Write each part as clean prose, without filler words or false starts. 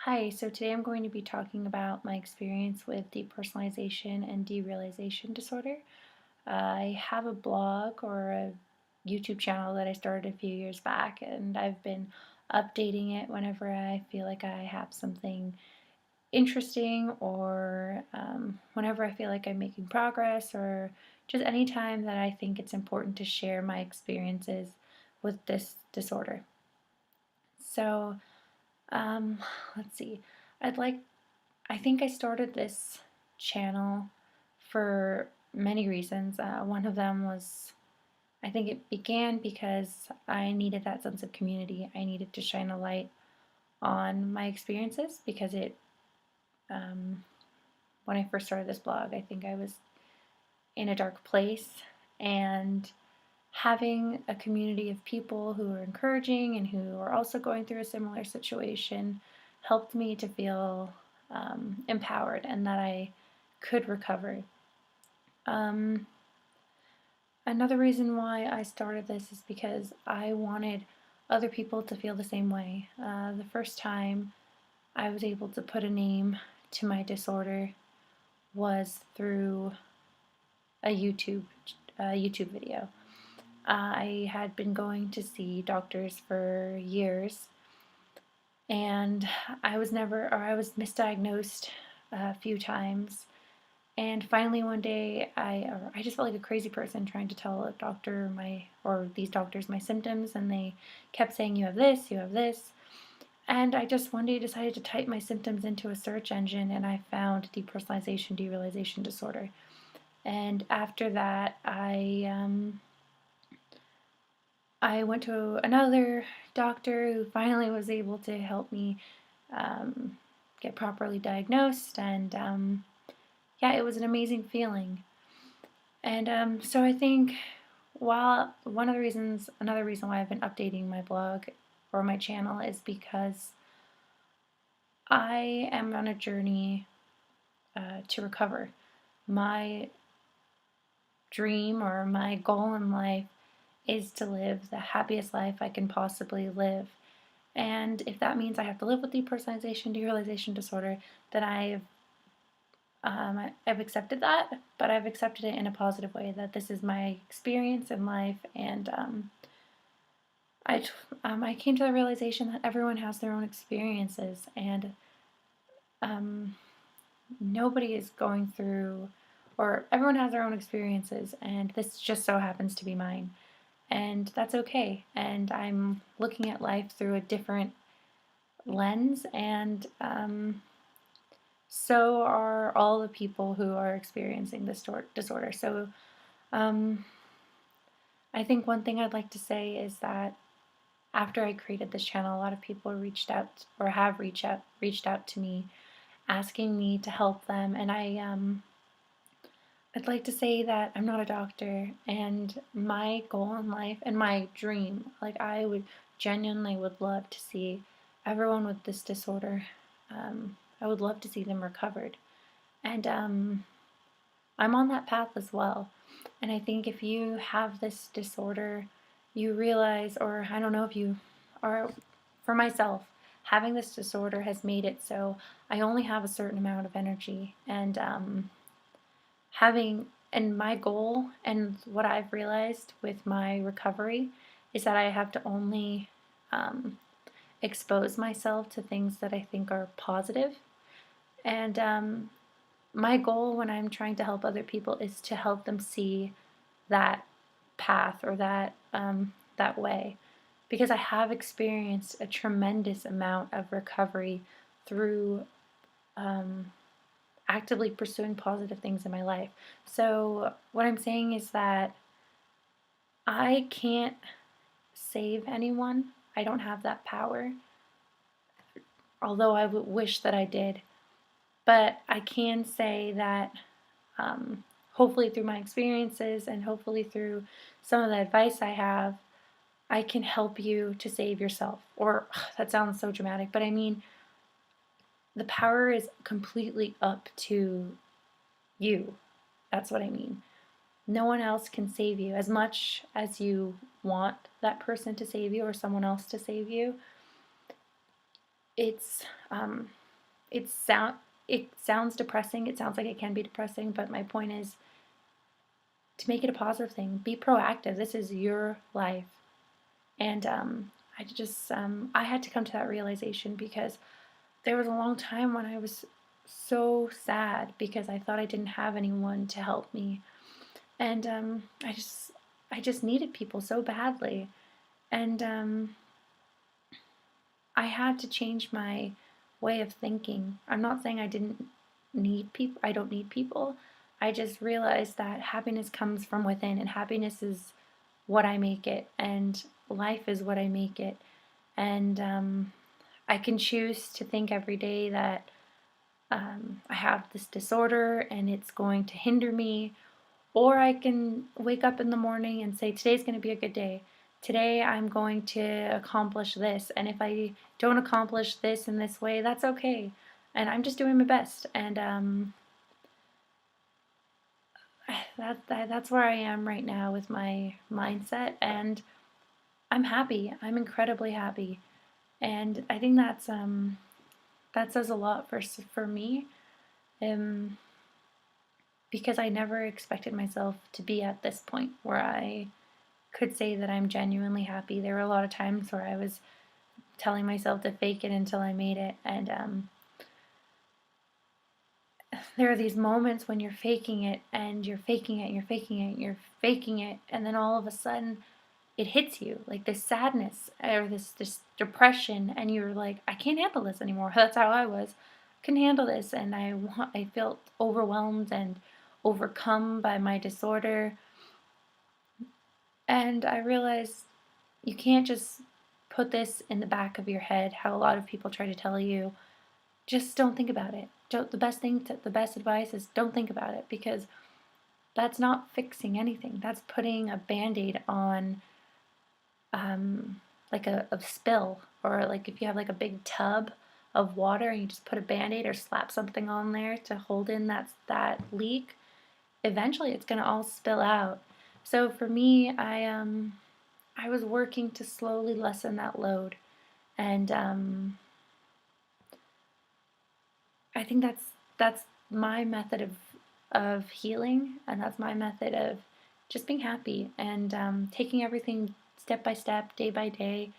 Hi, so today I'm going to be talking about my experience with depersonalization and derealization disorder. I have a blog or a YouTube channel that I started a few years back, and I've been updating it whenever I feel like I have something interesting or whenever I feel like I'm making progress or just any time that I think it's important to share my experiences with this disorder. So, um, let's see. I'd like I think I started this channel for many reasons. One of them was I think it began because I needed that sense of community. I needed to shine a light on my experiences because um, when I first started this blog, I think I was in a dark place, and having a community of people who are encouraging and who are also going through a similar situation helped me to feel empowered and that I could recover. Um, Another reason why I started this is because I wanted other people to feel the same way. The first time I was able to put a name to my disorder was through a YouTube video. I had been going to see doctors for years, and I was misdiagnosed a few times. And finally, one day, I just felt like a crazy person trying to tell a doctor these doctors my symptoms, and they kept saying, "You have this, you have this." And I just one day decided to type my symptoms into a search engine, and I found depersonalization derealization disorder. And after that, I went to another doctor who finally was able to help me um, get properly diagnosed, and yeah, it was an amazing feeling. And so I think while another reason why I've been updating my blog or my channel is because I am on a journey to recover. My dream or my goal in life is to live the happiest life I can possibly live. And if that means I have to live with depersonalization, derealization disorder, then I've accepted that, but I've accepted it in a positive way that this is my experience in life, and I, I came to the realization that everyone has their own experiences, and um, nobody is going through, or everyone has their own experiences, and this just so happens to be mine. And that's okay. And I'm looking at life through a different lens, and so are all the people who are experiencing this disorder. So um, I think one thing I'd like to say is that after I created this channel, a lot of people reached out or have reached out to me asking me to help them, and I'd like to say that I'm not a doctor, and my goal in life and my dream, like I would genuinely would love to see everyone with this disorder. I would love to see them recovered, and I'm on that path as well. And I think if you have this disorder, you realize, or I don't know if you are, for myself, having this disorder has made it so I only have a certain amount of energy. And and my goal and what I've realized with my recovery is that I have to only um, expose myself to things that I think are positive. And my goal when I'm trying to help other people is to help them see that path or that way, because I have experienced a tremendous amount of recovery through um, actively pursuing positive things in my life. So what I'm saying is that I can't save anyone. I don't have that power, although I would wish that I did. But I can say that hopefully through my experiences and hopefully through some of the advice I have, I can help you to save yourself. Or that sounds so dramatic, but I mean, the power is completely up to you. That's what I mean. No one else can save you. As much as you want that person to save you or someone else to save you, it's it sound it sounds depressing. It sounds like it can be depressing, but my point is to make it a positive thing. Be proactive. This is your life. And I had to come to that realization because there was a long time when I was so sad because I thought I didn't have anyone to help me. And I just needed people so badly. And I had to change my way of thinking. I'm not saying I didn't need people. I don't need people. I just realized that happiness comes from within, and happiness is what I make it, and life is what I make it. And I can choose to think every day that I have this disorder and it's going to hinder me, or I can wake up in the morning and say, today's going to be a good day. Today I'm going to accomplish this. And if I don't accomplish this in this way, that's okay. And I'm just doing my best. And that's where I am right now with my mindset. And I'm happy. I'm incredibly happy. And I think that says a lot for me. Um, because I never expected myself to be at this point where I could say that I'm genuinely happy. There were a lot of times where I was telling myself to fake it until I made it, and there are these moments when you're faking it, and you're faking it, and you're faking it, and you're faking it, and then all of a sudden it hits you like this sadness or this depression, and you're like, I can't handle this anymore. That's how I was. I couldn't handle this, and I felt overwhelmed and overcome by my disorder. And I realized you can't just put this in the back of your head, how a lot of people try to tell you, just don't think about it. The best advice is don't think about it, because that's not fixing anything. That's putting a band-aid on like a spill, or like if you have like a big tub of water and you just put a band-aid or slap something on there to hold in that leak, eventually it's going to all spill out. So for me, I was working to slowly lessen that load, and I think that's my method of healing, and that's my method of just being happy and taking everything step by step, day by day.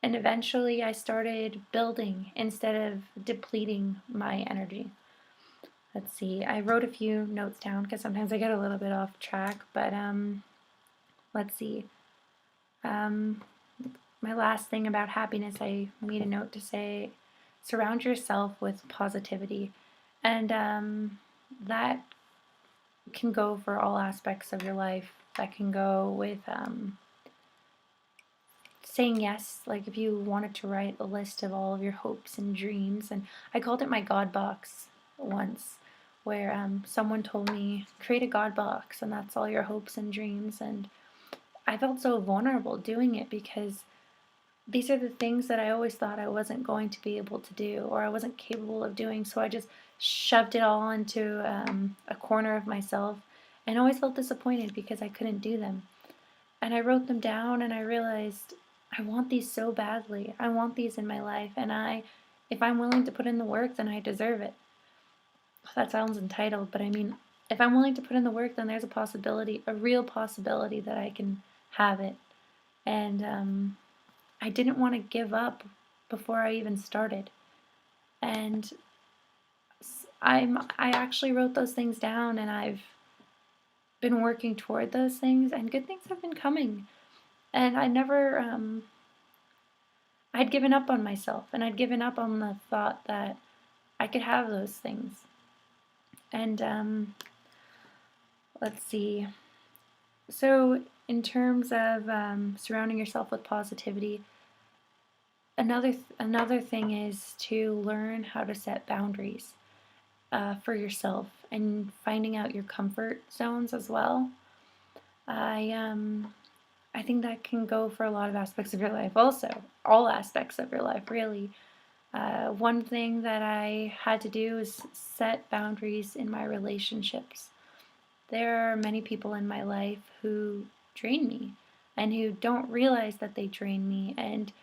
And eventually, I started building instead of depleting my energy. Let's see. I wrote a few notes down because sometimes I get a little bit off track, but let's see. Um, my last thing about happiness, I made a note to say, surround yourself with positivity. And that can go for all aspects of your life. That can go with saying yes, like if you wanted to write a list of all of your hopes and dreams. And I called it my God box once, where someone told me, create a God box, and that's all your hopes and dreams. And I felt so vulnerable doing it because these are the things that I always thought I wasn't going to be able to do, or I wasn't capable of doing. So I just shoved it all into a corner of myself, and always felt disappointed because I couldn't do them. And I wrote them down, and I realized I want these so badly. I want these in my life, and if I'm willing to put in the work, then I deserve it. That sounds entitled, but I mean, if I'm willing to put in the work, then there's a possibility, a real possibility that I can have it. And I didn't want to give up before I even started. And I actually wrote those things down, and I've been working toward those things, and good things have been coming. And I'd given up on myself, and I'd given up on the thought that I could have those things. And let's see. So, in terms of surrounding yourself with positivity, another thing is to learn how to set boundaries for yourself and finding out your comfort zones as well. I think that can go for a lot of aspects of your life, also all aspects of your life, really. One thing that I had to do is set boundaries in my relationships. There are many people in my life who drain me and who don't realize that they drain me. And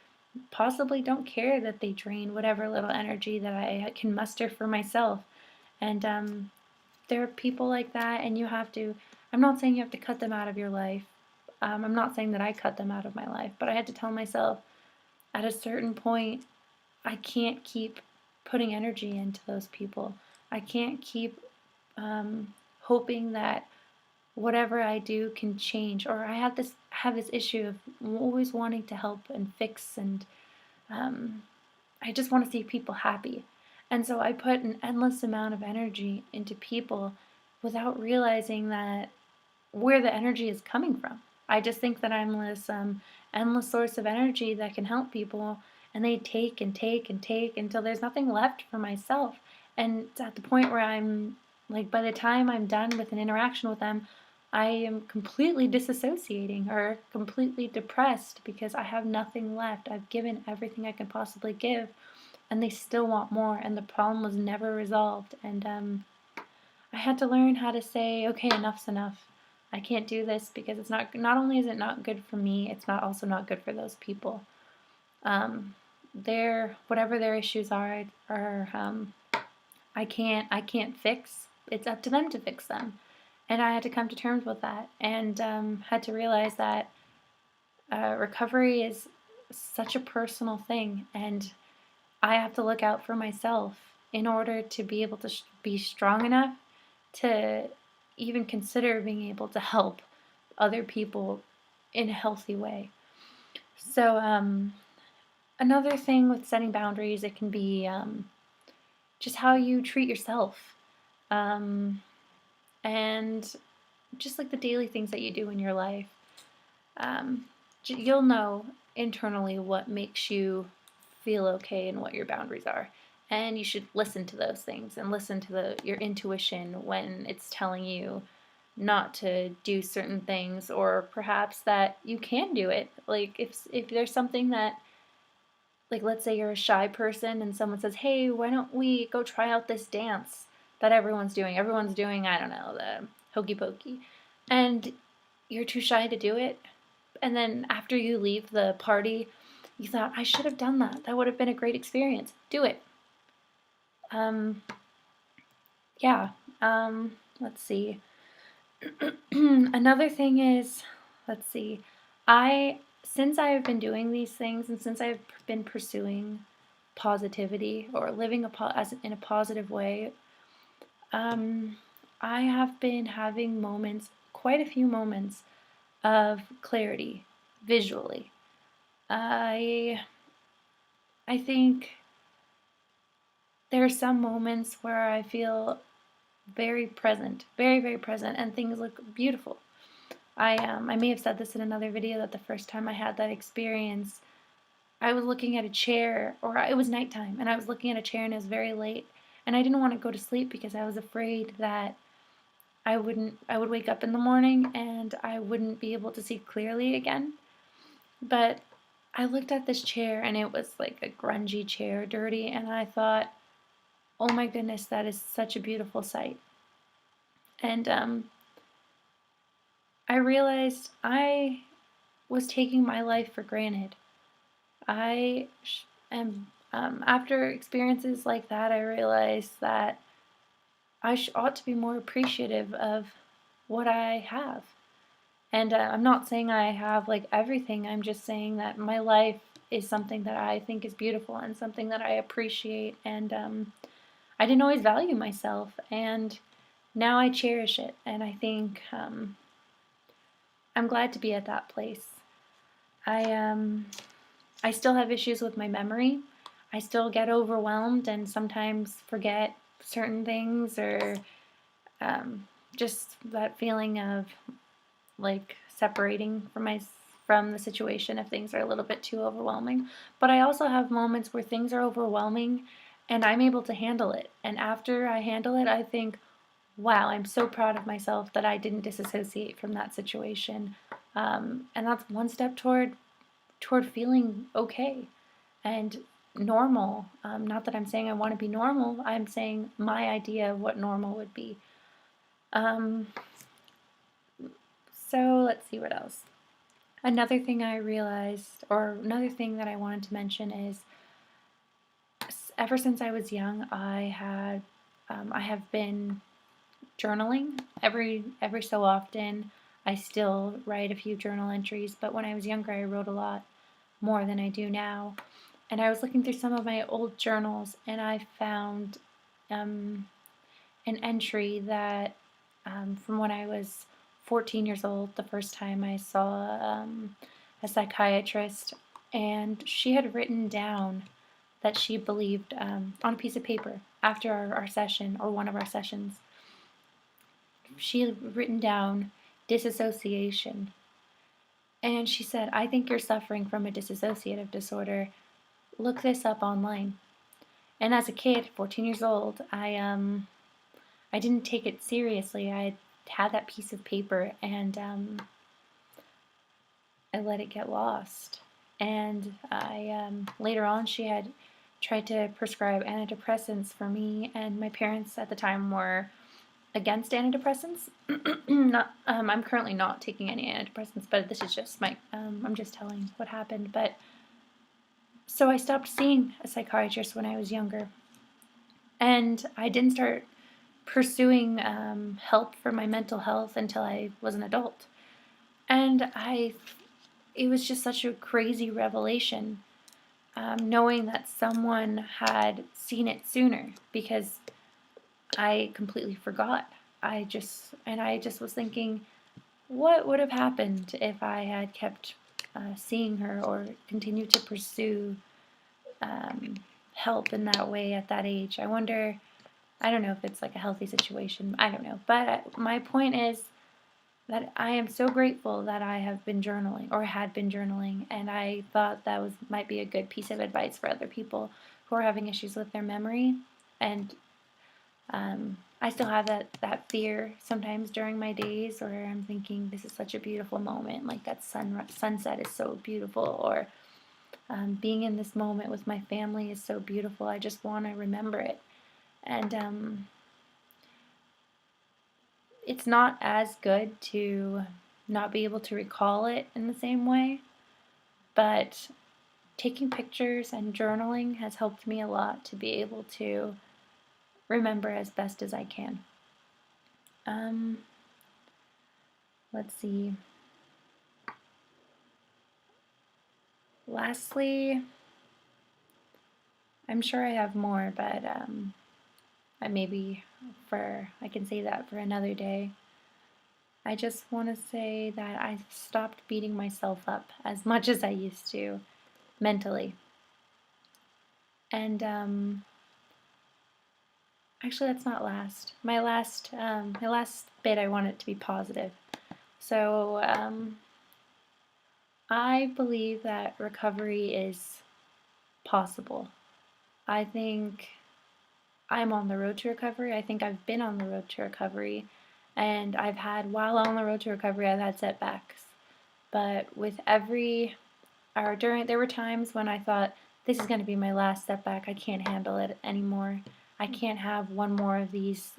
possibly don't care that they drain whatever little energy that I can muster for myself. And there are people like that, and you have to, I'm not saying you have to cut them out of your life. I'm not saying that I cut them out of my life, but I had to tell myself at a certain point, I can't keep putting energy into those people. I can't keep hoping that whatever I do can change. Or I have this issue of always wanting to help and fix, and I just want to see people happy. And so I put an endless amount of energy into people without realizing that where the energy is coming from. I just think that I'm this endless source of energy that can help people, and they take and take and take until there's nothing left for myself. And it's at the point where I'm like, by the time I'm done with an interaction with them, I am completely disassociating or completely depressed because I have nothing left. I've given everything I can possibly give, and they still want more, and the problem was never resolved. And I had to learn how to say, okay, enough's enough. I can't do this because it's not only is it not good for me, it's not also not good for those people. Whatever their issues are I can't fix. It's up to them to fix them. And I had to come to terms with that, and had to realize that recovery is such a personal thing, and I have to look out for myself in order to be able to be strong enough to even consider being able to help other people in a healthy way. So another thing with setting boundaries, it can be just how you treat yourself, and just like the daily things that you do in your life. You'll know internally what makes you feel okay and what your boundaries are. And you should listen to those things and listen to your intuition when it's telling you not to do certain things, or perhaps that you can do it. Like if there's something that, like, let's say you're a shy person and someone says, "Hey, why don't we go try out this dance that everyone's doing? Everyone's doing, I don't know, the hokey pokey." And you're too shy to do it. And then after you leave the party, you thought, "I should have done that. That would have been a great experience." Do it. Yeah. Let's see. Another thing is, let's see. Since I've been doing these things, and since I've been pursuing positivity or living in a positive way, I have been having moments, quite a few moments, of clarity visually. I think there are some moments where I feel very present, very, very present, and things look beautiful. I may have said this in another video, that the first time I had that experience, I was looking at a chair, or it was nighttime, and I was looking at a chair and it was very late, and I didn't want to go to sleep because I was afraid that I would wake up in the morning and I wouldn't be able to see clearly again. But I looked at this chair and it was like a grungy chair, dirty, and I thought, oh my goodness, that is such a beautiful sight. And I realized I was taking my life for granted. I am, after experiences like that, I realized that I ought to be more appreciative of what I have. And I'm not saying I have like everything, I'm just saying that my life is something that I think is beautiful and something that I appreciate. And I didn't always value myself, and now I cherish it. And I think I'm glad to be at that place. I still have issues with my memory. I still get overwhelmed and sometimes forget certain things, or just that feeling of like separating from the situation if things are a little bit too overwhelming. But I also have moments where things are overwhelming and I'm able to handle it. And after I handle it, I think, wow, I'm so proud of myself that I didn't disassociate from that situation. And that's one step toward feeling okay and normal. Not that I'm saying I want to be normal, I'm saying my idea of what normal would be. So let's see what else. Another thing I realized, or another thing that I wanted to mention is, ever since I was young, I have been journaling every so often. I still write a few journal entries, but when I was younger, I wrote a lot more than I do now. And I was looking through some of my old journals, and I found um, an entry that from when I was 14 years old, the first time I saw a psychiatrist, and she had written down that she believed on a piece of paper after our session, or one of our sessions. She had written down disassociation. And she said, I think you're suffering from a dissociative disorder. Look this up online. And as a kid, 14 years old, I didn't take it seriously. I had that piece of paper, and I let it get lost. And I later on, she had tried to prescribe antidepressants for me, and my parents at the time were against antidepressants. Not, I'm currently not taking any antidepressants, but this is just I'm just telling what happened. But so I stopped seeing a psychiatrist when I was younger, and I didn't start pursuing help for my mental health until I was an adult. And it was just such a crazy revelation, knowing that someone had seen it sooner, because I completely forgot. I just was thinking, what would have happened if I had kept seeing her, or continued to pursue um, help in that way at that age? I wonder, I don't know if it's like a healthy situation. I don't know. But my point is that I am so grateful that I have been journaling, or had been journaling, and I thought that might be a good piece of advice for other people who are having issues with their memory. And I still have that fear sometimes during my days where I'm thinking, this is such a beautiful moment, like that sunset is so beautiful, or being in this moment with my family is so beautiful. I just want to remember it. And it's not as good to not be able to recall it in the same way, but taking pictures and journaling has helped me a lot to be able to remember as best as I can. Um, let's see. Lastly, I'm sure I have more, but I can say that for another day. I just want to say that I stopped beating myself up as much as I used to mentally. And actually, that's not last. My last bit, I want it to be positive. So I believe that recovery is possible. I think I'm on the road to recovery. I think I've been on the road to recovery, and while on the road to recovery, I've had setbacks. But with there were times when I thought, this is going to be my last setback. I can't handle it anymore. I can't have one more of these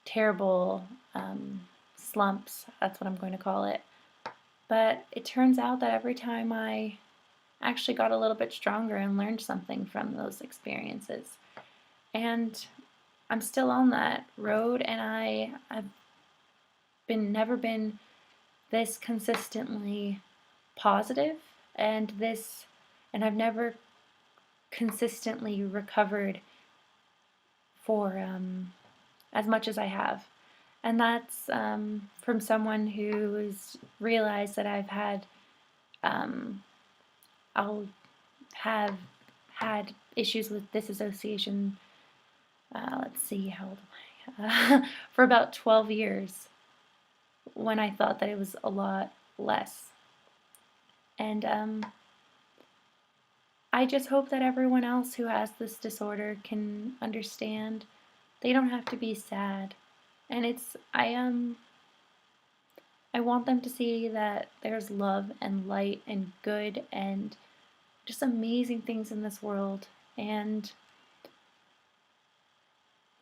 terrible slumps. That's what I'm going to call it. But it turns out that every time I actually got a little bit stronger and learned something from those experiences. And I'm still on that road, and I've never been this consistently positive, and I've never consistently recovered for as much as I have. And that's from someone who's realized that I'll have had issues with disassociation. Let's see, how old am I? For about 12 years, when I thought that it was a lot less. And I just hope that everyone else who has this disorder can understand they don't have to be sad. And I want them to see that there's love and light and good and just amazing things in this world. And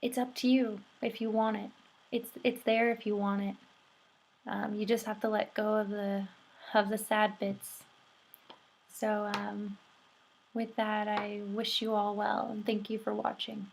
it's up to you if you want it. It's there if you want it. You just have to let go of of the sad bits. So with that, I wish you all well and thank you for watching.